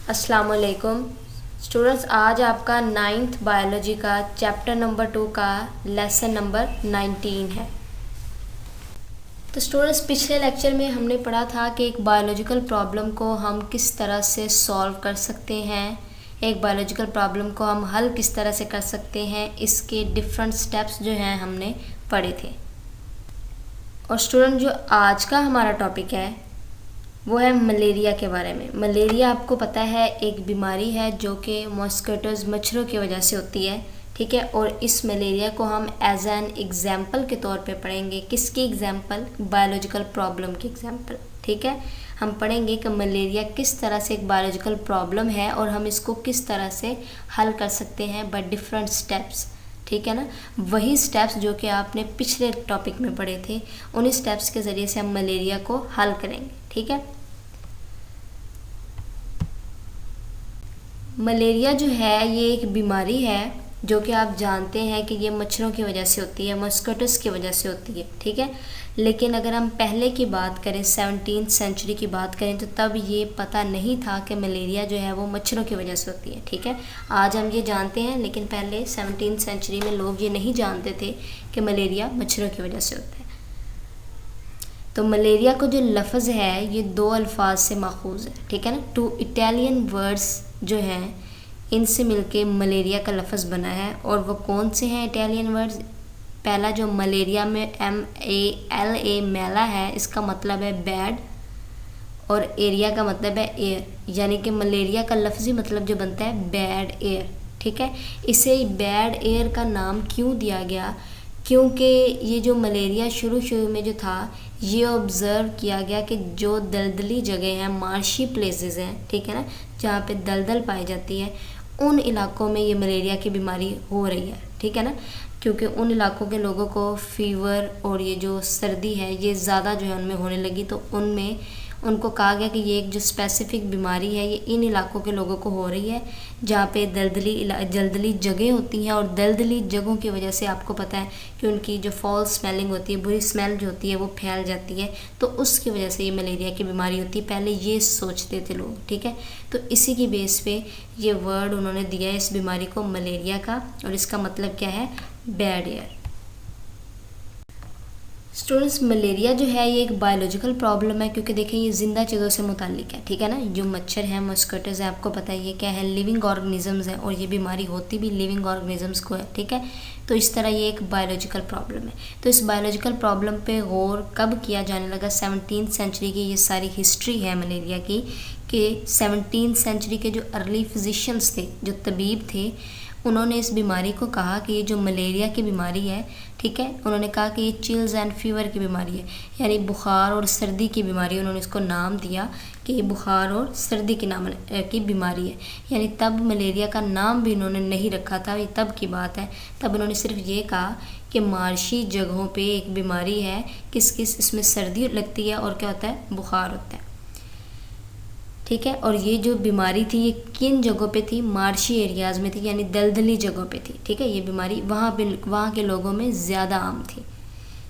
अस्सलाम वालेकुम स्टूडेंट्स। आज आपका 9th बायोलॉजी का चैप्टर नंबर 2 का लेसन नंबर 19 है। तो स्टूडेंट्स, पिछले लेक्चर में हमने पढ़ा था कि एक बायोलॉजिकल प्रॉब्लम को हम किस तरह से सॉल्व कर सकते हैं, एक बायोलॉजिकल प्रॉब्लम को हम हल किस तरह से कर सकते हैं, इसके डिफरेंट स्टेप्स जो हैं हमने पढ़े थे। और स्टूडेंट, जो आज का हमारा टॉपिक है वो है मलेरिया के बारे में। मलेरिया आपको पता है एक बीमारी है जो कि मॉस्किटोज़ मच्छरों की वजह से होती है, ठीक है। और इस मलेरिया को हम एज एन एग्जाम्पल के तौर पे पढ़ेंगे। किसकी एग्जाम्पल? बायोलॉजिकल प्रॉब्लम की एग्जाम्पल, ठीक है। हम पढ़ेंगे कि मलेरिया किस तरह से एक बायोलॉजिकल प्रॉब्लम है और हम इसको किस तरह से हल कर सकते हैं बाय डिफरेंट स्टेप्स, ठीक है ना। वही स्टेप्स जो कि आपने पिछले टॉपिक में पढ़े थे, उन्हीं स्टेप्स के ज़रिए से हम मलेरिया को हल करेंगे, ठीक है। मलेरिया जो है ये एक बीमारी है जो कि आप जानते हैं कि ये मच्छरों की वजह से होती है, मॉस्किटोज़ की वजह से होती है, ठीक है। लेकिन अगर हम पहले की बात करें, 17th सेंचुरी की बात करें, तो तब ये पता नहीं था कि मलेरिया जो है वो मच्छरों की वजह से होती है, ठीक है। आज हम ये जानते हैं, लेकिन पहले 17th सेंचुरी में लोग ये नहीं जानते थे कि मलेरिया मच्छरों की वजह से होता है। तो मलेरिया को जो लफ्ज़ है ये दो अल्फाज से माखूज़ है, ठीक है ना। 2 इटालियन वर्ड्स जो हैं इनसे मिलके मलेरिया का लफ्ज़ बना है। और वो कौन से हैं इटालियन वर्ड्स? पहला जो मलेरिया में MALA मैला है, इसका मतलब है बैड, और एरिया का मतलब है एयर, यानी कि मलेरिया का लफ्ज़ी मतलब जो बनता है बैड एयर, ठीक है। इसे बैड एयर का नाम क्यों दिया गया? क्योंकि ये जो मलेरिया शुरू में जो था, ये ऑब्ज़र्व किया गया कि जो दलदली जगह हैं, मार्शी प्लेसेस हैं, ठीक है ना, जहाँ पे दलदल पाई जाती है, उन इलाकों में ये मलेरिया की बीमारी हो रही है, ठीक है ना। क्योंकि उन इलाकों के लोगों को फीवर और ये जो सर्दी है ये ज़्यादा जो है उनमें होने लगी, तो उनमें उनको कहा गया कि ये एक जो स्पेसिफ़िक बीमारी है ये इन इलाकों के लोगों को हो रही है जहाँ पे दलदली जगह होती हैं। और दलदली जगहों की वजह से आपको पता है कि उनकी जो फॉल स्मेलिंग होती है, बुरी स्मेल जो होती है वो फैल जाती है, तो उसकी वजह से ये मलेरिया की बीमारी होती है। पहले ये सोचते थे लोग, ठीक है। तो इसी की बेस पे ये वर्ड उन्होंने दिया है इस बीमारी को, मलेरिया का, और इसका मतलब क्या है? Bad air. स्टूडेंट्स, मलेरिया जो है ये एक बायोलॉजिकल प्रॉब्लम है, क्योंकि देखें ये ज़िंदा चीज़ों से मुतालिक है, ठीक है ना। जो मच्छर हैं, मॉस्किटोज़ हैं, आपको पता है ये क्या है? लिविंग ऑर्गेनिजम्स हैं, और ये बीमारी होती भी लिविंग ऑर्गेनिजम्स को है, ठीक है। तो इस तरह ये एक बायोलॉजिकल प्रॉब्लम है। तो इस बायोलॉजिकल प्रॉब्लम पे गौर कब किया जाने लगा? 17th सेंचुरी की ये सारी हिस्ट्री है मलेरिया की, कि 17th सेंचुरी के जो अर्ली फिजिशियंस थे, जो तबीब थे, उन्होंने इस बीमारी को कहा कि ये जो मलेरिया की बीमारी है, ठीक है, उन्होंने कहा कि ये चिल्स एंड फीवर की बीमारी है, यानी बुखार और सर्दी की बीमारी। उन्होंने इसको नाम दिया कि ये बुखार और सर्दी की बीमारी है। यानी तब मलेरिया का नाम भी उन्होंने नहीं रखा था, ये तब की बात है। तब उन्होंने सिर्फ ये कहा कि मार्शी जगहों पे एक बीमारी है, इसमें सर्दी लगती है और क्या होता है? बुखार होता है, ठीक है। और ये जो बीमारी थी ये किन जगहों पे थी? मार्शी एरियाज़ में थी, यानी दलदली जगहों पे थी, ठीक है। ये बीमारी वहाँ के लोगों में ज़्यादा आम थी।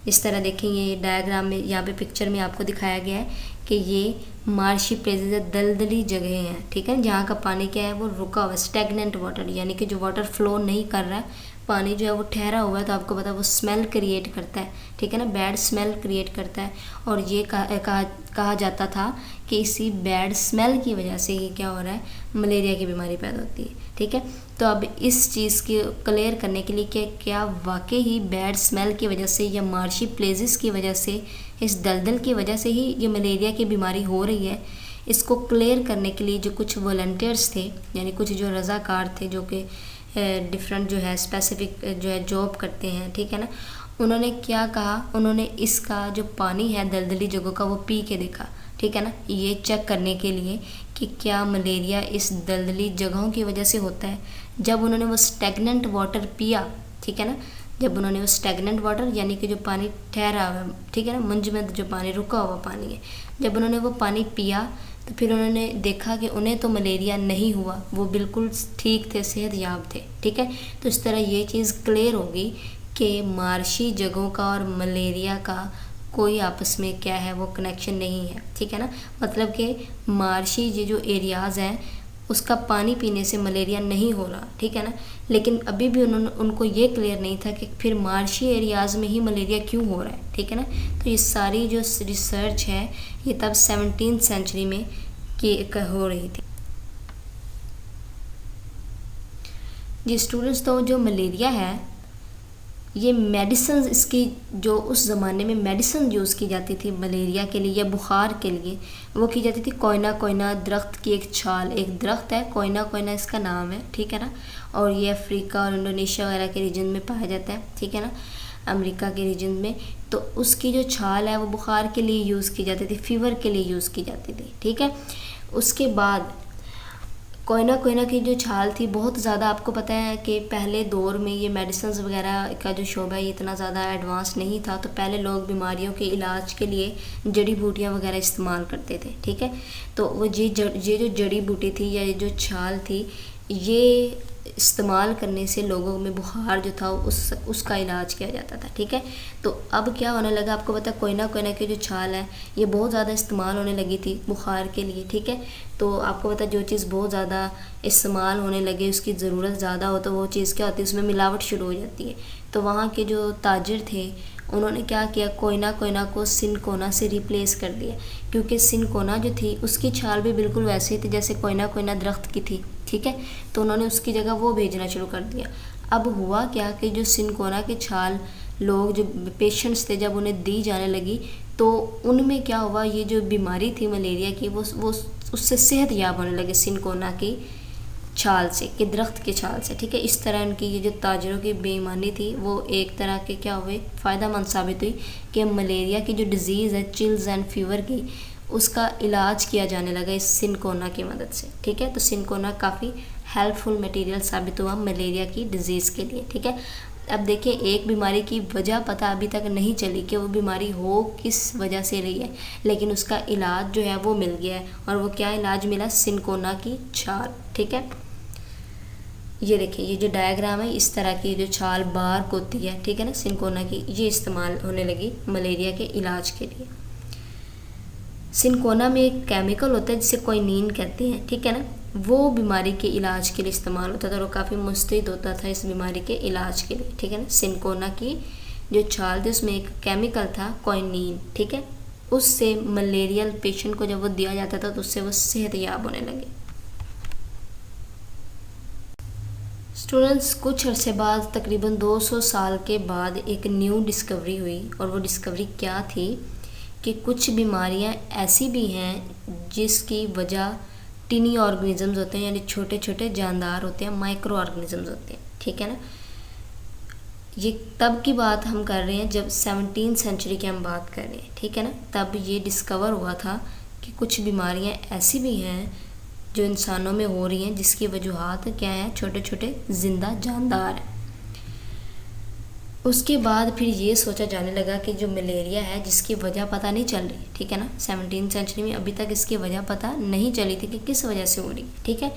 इस तरह देखें, ये डायग्राम में, यहाँ पे पिक्चर में आपको दिखाया गया है कि ये मार्शी प्लेसेस, दलदली जगह हैं, ठीक है, जहाँ का पानी क्या है? वो रुका हुआ, स्टेगनेंट वाटर, यानी कि जो वाटर फ्लो नहीं कर रहा है, पानी जो है वो ठहरा हुआ है। तो आपको पता है वो स्मेल क्रिएट करता है, ठीक है ना, बैड स्मेल क्रिएट करता है। और ये कहा जाता था कि इसी बैड स्मेल की वजह से ही क्या हो रहा है? मलेरिया की बीमारी पैदा होती है, ठीक है। तो अब इस चीज़ की क्लियर करने के लिए कि क्या वाकई ही बैड स्मेल की वजह से या मार्शी प्लेसेस की वजह से, इस दलदल की वजह से ही ये मलेरिया की बीमारी हो रही है, इसको क्लियर करने के लिए जो कुछ वॉलंटियर्स थे, यानी कुछ जो रज़ाकार थे, जो कि डिफरेंट जो है स्पेसिफिक जो है जॉब करते हैं, ठीक है ना, उन्होंने क्या कहा? उन्होंने इसका जो पानी है दलदली जगहों का वो पी के देखा, ठीक है ना, ये चेक करने के लिए कि क्या मलेरिया इस दलदली जगहों की वजह से होता है। जब उन्होंने वो स्टेगनेंट वाटर पिया, ठीक है ना, जब उन्होंने वो स्टेगनेंट वाटर, यानी कि जो पानी ठहरा हुआ है, ठीक है ना, मुंजमद जो पानी, रुका हुआ पानी है, जब उन्होंने वो पानी पिया तो फिर उन्होंने देखा कि उन्हें तो मलेरिया नहीं हुआ, वो बिल्कुल ठीक थे, सेहतयाब थे, ठीक है। तो इस तरह ये चीज़ क्लियर होगी कि मार्शी जगहों का और मलेरिया का कोई आपस में क्या है? वो कनेक्शन नहीं है, ठीक है ना। मतलब कि मार्शी ये जो एरियाज़ हैं उसका पानी पीने से मलेरिया नहीं हो रहा, ठीक है ना। लेकिन अभी भी उनको ये क्लियर नहीं था कि फिर मार्शी एरियाज़ में ही मलेरिया क्यों हो रहा है, ठीक है ना। तो ये सारी जो रिसर्च है ये तब 17th सेंचुरी में हो रही थी। जी स्टूडेंट्स, तो जो मलेरिया है ये मेडिसिन, इसकी जो उस ज़माने में मेडिसिन यूज़ की जाती थी मलेरिया के लिए या बुखार के लिए, वो की जाती थी कोयना कोयना दरख्त की एक छाल, एक दरख्त है कोयना कोयना इसका नाम है, ठीक है ना। और ये अफ्रीका और इंडोनेशिया वगैरह के रीजन में पाया जाता है, ठीक है ना, अमेरिका के रीजन में। तो उसकी जो छाल है वो बुखार के लिए यूज़ की जाती थी, फीवर के लिए यूज़ की जाती थी, ठीक है। उसके बाद कोयना कोयना की जो छाल थी बहुत ज़्यादा, आपको पता है कि पहले दौर में ये मेडिसिन्स वगैरह का जो शोबा है ये इतना ज़्यादा एडवांस नहीं था, तो पहले लोग बीमारियों के इलाज के लिए जड़ी बूटियाँ वगैरह इस्तेमाल करते थे, ठीक है। तो वो ये जो जड़ी बूटी थी या ये जो छाल थी ये इस्तेमाल करने से लोगों में बुखार जो था उसका इलाज किया जाता था, ठीक है। तो अब क्या होने लगा, आपको पता है कोयना कोयना की जो छाल है ये बहुत ज़्यादा इस्तेमाल होने लगी थी बुखार के लिए, ठीक है। तो आपको पता है जो चीज़ बहुत ज़्यादा इस्तेमाल होने लगे, उसकी ज़रूरत ज़्यादा हो तो वो चीज़ क्या होती है, उसमें मिलावट शुरू हो जाती है। तो वहाँ के जो ताजिर थे उन्होंने क्या किया, कोयना कोयना को सिनकोना से रिप्लेस कर दिया, क्योंकि सिनकोना जो थी उसकी छाल भी बिल्कुल वैसे थी जैसे कोयना कोयना दरख्त की थी, ठीक है। तो उन्होंने उसकी जगह वो भेजना शुरू कर दिया। अब हुआ क्या कि जो सिनकोना की छाल लोग जो पेशेंट्स थे जब उन्हें दी जाने लगी तो उनमें क्या हुआ, ये जो बीमारी थी मलेरिया की वो उससे सेहत याब होने लगे सिनकोना की छाल से, कि दरख्त की छाल से, ठीक है। इस तरह उनकी ये जो ताजरों की बेईमानी थी वो एक तरह के क्या हुए फ़ायदेमंद साबित हुई कि मलेरिया की जो डिज़ीज़ है चिल्स एंड फीवर की, उसका इलाज किया जाने लगा इस सिनकोना की मदद से, ठीक है। तो सिनकोना काफ़ी हेल्पफुल मटेरियल साबित हुआ मलेरिया की डिज़ीज़ के लिए, ठीक है। अब देखिए एक बीमारी की वजह पता अभी तक नहीं चली कि वो बीमारी हो किस वजह से रही है, लेकिन उसका इलाज जो है वो मिल गया है। और वो क्या इलाज मिला, सिनकोना की छाल, ठीक है। ये देखिए ये जो डायग्राम है इस तरह की जो छाल बार्क होती है, ठीक है ना, सिनकोना की, ये इस्तेमाल होने लगी मलेरिया के इलाज के लिए। सिनकोना में एक केमिकल होता है जिसे क्विनीन कहते हैं, ठीक है ना, वो बीमारी के इलाज के लिए इस्तेमाल होता था और काफ़ी मुस्तैद होता था इस बीमारी के इलाज के लिए, ठीक है ना। सिनकोना की जो छाल थी उसमें एक केमिकल था क्विनीन, ठीक है। उससे मलेरियल पेशेंट को जब वो दिया जाता था तो उससे वो सेहतयाब होने लगे। स्टूडेंट्स, कुछ अरसे बाद तकरीबन 200 साल के बाद एक न्यू डिस्कवरी हुई, और वो डिस्कवरी क्या थी कि कुछ बीमारियां ऐसी भी हैं जिसकी वजह टिनी ऑर्गेनिजम्स होते हैं, यानी छोटे छोटे जानदार होते हैं, माइक्रो ऑर्गेनिजम्स होते हैं, ठीक है ना। ये तब की बात हम कर रहे हैं जब 17th सेंचुरी की हम बात कर रहे हैं, ठीक है ना। तब ये डिस्कवर हुआ था कि कुछ बीमारियां ऐसी भी हैं जो इंसानों में हो रही हैं जिसकी वजूहात क्या है, छोटे छोटे जिंदा जानदार हैं। उसके बाद फिर ये सोचा जाने लगा कि जो मलेरिया है जिसकी वजह पता नहीं चल रही, ठीक है ना, 17th सेंचुरी में अभी तक इसकी वजह पता नहीं चली थी कि किस वजह से हो रही, ठीक है।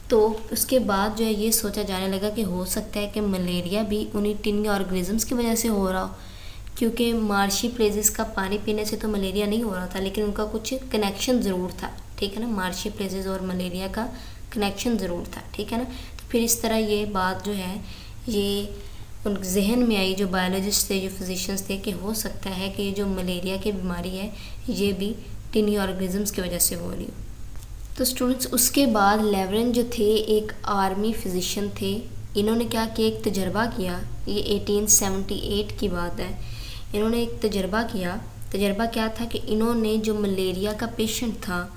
तो उसके बाद जो है ये सोचा जाने लगा कि हो सकता है कि मलेरिया भी उन्हीं टिनी ऑर्गेनिजम्स की वजह से हो रहा हो, क्योंकि मार्शी प्लेसेस का पानी पीने से तो मलेरिया नहीं हो रहा था, लेकिन उनका कुछ कनेक्शन ज़रूर था, ठीक है ना, मार्शी प्लेसेस और मलेरिया का कनेक्शन ज़रूर था, ठीक है ना। तो फिर इस तरह ये बात जो है ये उन जहन में आई, जो बायोलॉजिस्ट थे, जो फिजिशियंस थे, कि हो सकता है कि जो मलेरिया की बीमारी है ये भी टिनी ऑर्गेनिजम्स की वजह से हो रही हो। तो स्टूडेंट्स, उसके बाद लेवरेन जो थे एक आर्मी फिजिशियन थे, इन्होंने क्या किया, एक तजर्बा किया, ये 1878 की बात है। इन्होंने एक तजर्बा किया, तजर्बा क्या था कि इन्होंने जो मलेरिया का पेशेंट था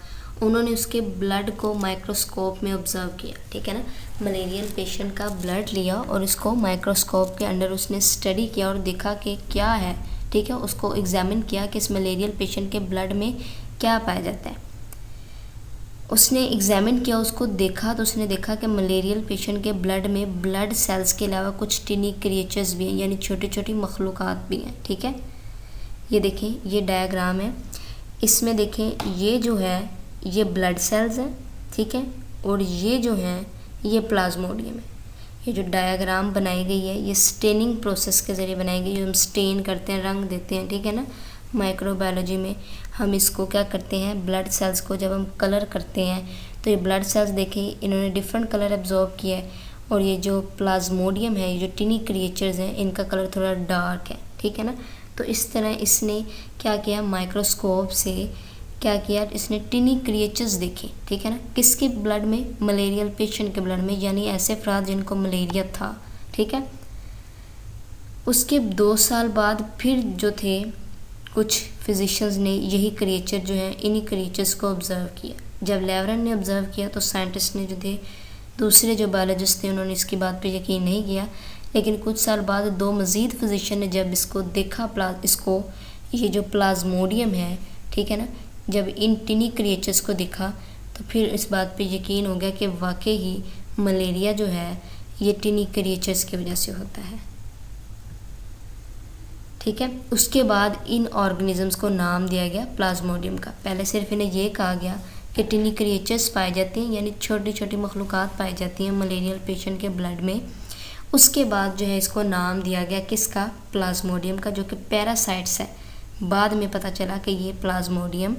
उन्होंने उसके ब्लड को माइक्रोस्कोप में ऑब्ज़र्व किया, ठीक है ना। मलेरियल पेशेंट का ब्लड लिया और उसको माइक्रोस्कोप के अंडर उसने स्टडी किया और देखा कि क्या है, ठीक है, उसको एग्जामिन किया कि इस मलेरियल पेशेंट के ब्लड में क्या पाया जाता है। उसने एग्जामिन किया, उसको देखा तो उसने देखा कि मलेरियल पेशेंट के ब्लड में ब्लड सेल्स के अलावा कुछ टिनी क्रिएचर्स भी हैं, यानी छोटी छोटी मखलूक़ात भी हैं, ठीक है। ये देखें ये डायग्राम है, इसमें देखें ये जो है ये ब्लड सेल्स हैं, ठीक है, और ये जो हैं ये प्लाज्मोडियम है। ये जो डायग्राम बनाई गई है ये स्टेनिंग प्रोसेस के ज़रिए बनाई गई है, हम स्टेन करते हैं, रंग देते हैं, ठीक है ना। माइक्रोबायोलॉजी में हम इसको क्या करते हैं, ब्लड सेल्स को जब हम कलर करते हैं तो ये ब्लड सेल्स देखें इन्होंने डिफरेंट कलर एब्जॉर्ब किया है, और ये जो प्लाज्मोडियम है, ये जो टिनी क्रिएचर्स हैं, इनका कलर थोड़ा डार्क है, ठीक है ना। तो इस तरह इसने क्या किया, माइक्रोस्कोप से क्या किया, इसने टिनी क्रिएचर्स देखे, ठीक है ना, किसके ब्लड में, मलेरियल पेशेंट के ब्लड में, यानी ऐसे अफराद जिनको मलेरिया था, ठीक है। उसके 2 साल बाद फिर जो थे कुछ फिजिशियंस ने यही क्रिएचर जो है, इन्हीं क्रिएचर्स को ऑब्ज़र्व किया। जब लेवरन ने ऑब्ज़र्व किया तो साइंटिस्ट ने जो थे, दूसरे जो बायोलॉजिस्ट थे, उन्होंने इसकी बात पे यकीन नहीं किया। लेकिन कुछ साल बाद 2 मज़ीद फिजिशियन ने जब इसको देखा, इसको ये जो प्लाज्मोडियम है, ठीक है ना, जब इन टिनी क्रिएचर्स को देखा तो फिर इस बात पे यकीन हो गया कि वाकई ही मलेरिया जो है ये टिनी क्रिएचर्स की वजह से होता है, ठीक है। उसके बाद इन ऑर्गेनिजम्स को नाम दिया गया प्लाज्मोडियम का। पहले सिर्फ इन्हें ये कहा गया कि टिनी क्रिएचर्स पाए जाते हैं, यानी छोटी छोटी मखलूक़ात पाई जाती हैं मलेरियल पेशेंट के ब्लड में। उसके बाद जो है इसको नाम दिया गया किसका, प्लाज्मोडियम का, जो कि पैरासाइट्स है। बाद में पता चला कि ये प्लाज्मोडियम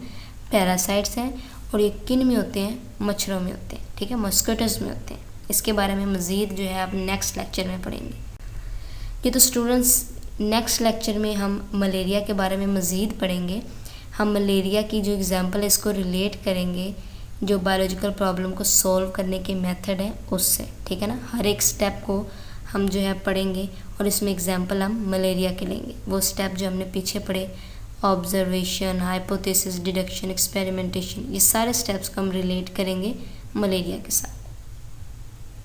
पैरासाइट्स हैं, और ये किन में होते हैं, मच्छरों में होते हैं, ठीक है, मॉस्किटोज़ में होते हैं। इसके बारे में मज़ीद जो है आप नेक्स्ट लेक्चर में पढ़ेंगे। ये तो स्टूडेंट्स, नेक्स्ट लेक्चर में हम मलेरिया के बारे में मज़ीद पढ़ेंगे। हम मलेरिया की जो एग्ज़ाम्पल है इसको रिलेट करेंगे जो बायोलॉजिकल प्रॉब्लम को सॉल्व करने के मेथड है उससे, ठीक है ना। हर एक स्टेप को हम जो है पढ़ेंगे और इसमें एग्जांपल हम मलेरिया के लेंगे। वो स्टेप जो हमने पीछे पढ़े, ऑब्जर्वेशन, हाइपोथेसिस, डिडक्शन, एक्सपेरिमेंटेशन, ये सारे स्टेप्स को हम रिलेट करेंगे मलेरिया के साथ।